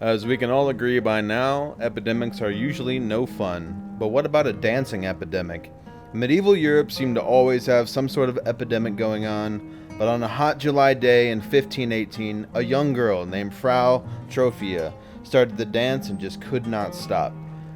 As we can all agree by now, epidemics are usually no fun. But what about a dancing epidemic? Medieval Europe seemed to always have some sort of epidemic going on, but on a hot July day in 1518, a young girl named Frau Trophia started to dance and just could not stop.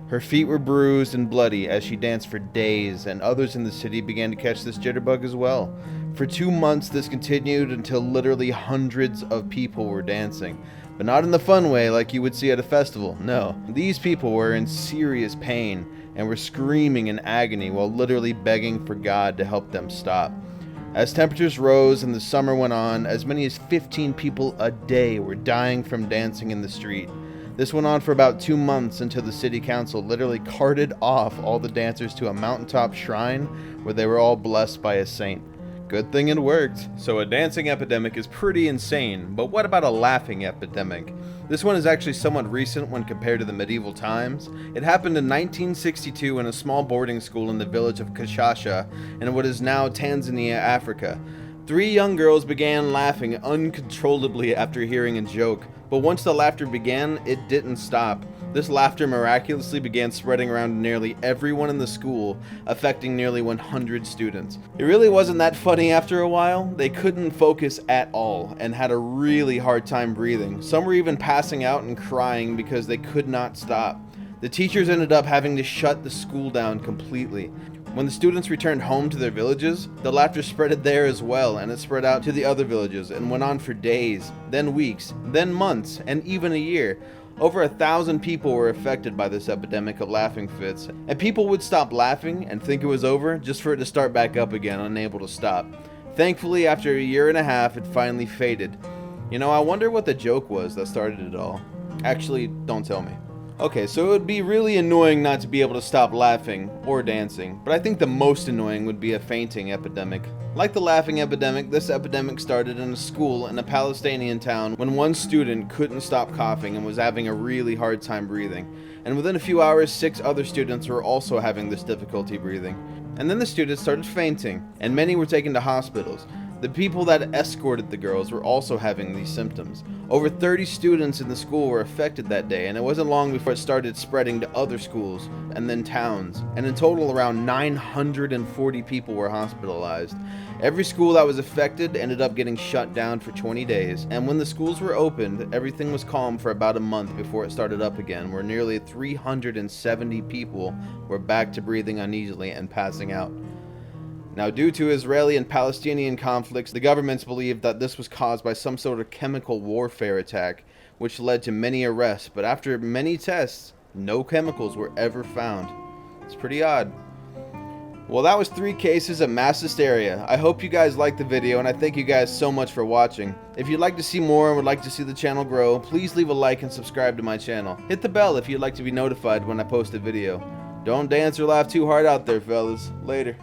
Her feet were bruised and bloody as she danced for days, and others in the city began to catch this jitterbug as well. For 2 months this continued until literally hundreds of people were dancing. But not in the fun way like you would see at a festival, no. These people were in serious pain and were screaming in agony while literally begging for God to help them stop. As temperatures rose and the summer went on, as many as 15 people a day were dying from dancing in the street. This went on for about 2 months until the city council literally carted off all the dancers to a mountaintop shrine where they were all blessed by a saint. Good thing it worked. So a dancing epidemic is pretty insane, but what about a laughing epidemic? This one is actually somewhat recent when compared to the medieval times. It happened in 1962 in a small boarding school in the village of Kashasha in what is now Tanzania, Africa. 3 young girls began laughing uncontrollably after hearing a joke, but once the laughter began, it didn't stop. This laughter miraculously began spreading around to nearly everyone in the school, affecting nearly 100 students. It really wasn't that funny after a while. They couldn't focus at all and had a really hard time breathing. Some were even passing out and crying because they could not stop. The teachers ended up having to shut the school down completely. When the students returned home to their villages, the laughter spread there as well, and it spread out to the other villages and went on for days, then weeks, then months, and even a year. Over 1,000 people were affected by this epidemic of laughing fits, and people would stop laughing and think it was over just for it to start back up again, unable to stop. Thankfully, after a year and a half, it finally faded. You know, I wonder what the joke was that started it all. Actually, don't tell me. Okay, so it would be really annoying not to be able to stop laughing or dancing, but I think the most annoying would be a fainting epidemic. Like the laughing epidemic, this epidemic started in a school in a Palestinian town when one student couldn't stop coughing and was having a really hard time breathing. And within a few hours, 6 other students were also having this difficulty breathing. And then the students started fainting, and many were taken to hospitals. The people that escorted the girls were also having these symptoms. Over 30 students in the school were affected that day, and it wasn't long before it started spreading to other schools and then towns. And in total, around 940 people were hospitalized. Every school that was affected ended up getting shut down for 20 days, and when the schools were opened, everything was calm for about a month before it started up again, where nearly 370 people were back to breathing uneasily and passing out. Now, due to Israeli and Palestinian conflicts, the governments believed that this was caused by some sort of chemical warfare attack, which led to many arrests, but after many tests, no chemicals were ever found. It's pretty odd. Well, that was 3 cases of mass hysteria. I hope you guys liked the video, and I thank you guys so much for watching. If you'd like to see more and would like to see the channel grow, please leave a like and subscribe to my channel. Hit the bell if you'd like to be notified when I post a video. Don't dance or laugh too hard out there, fellas. Later.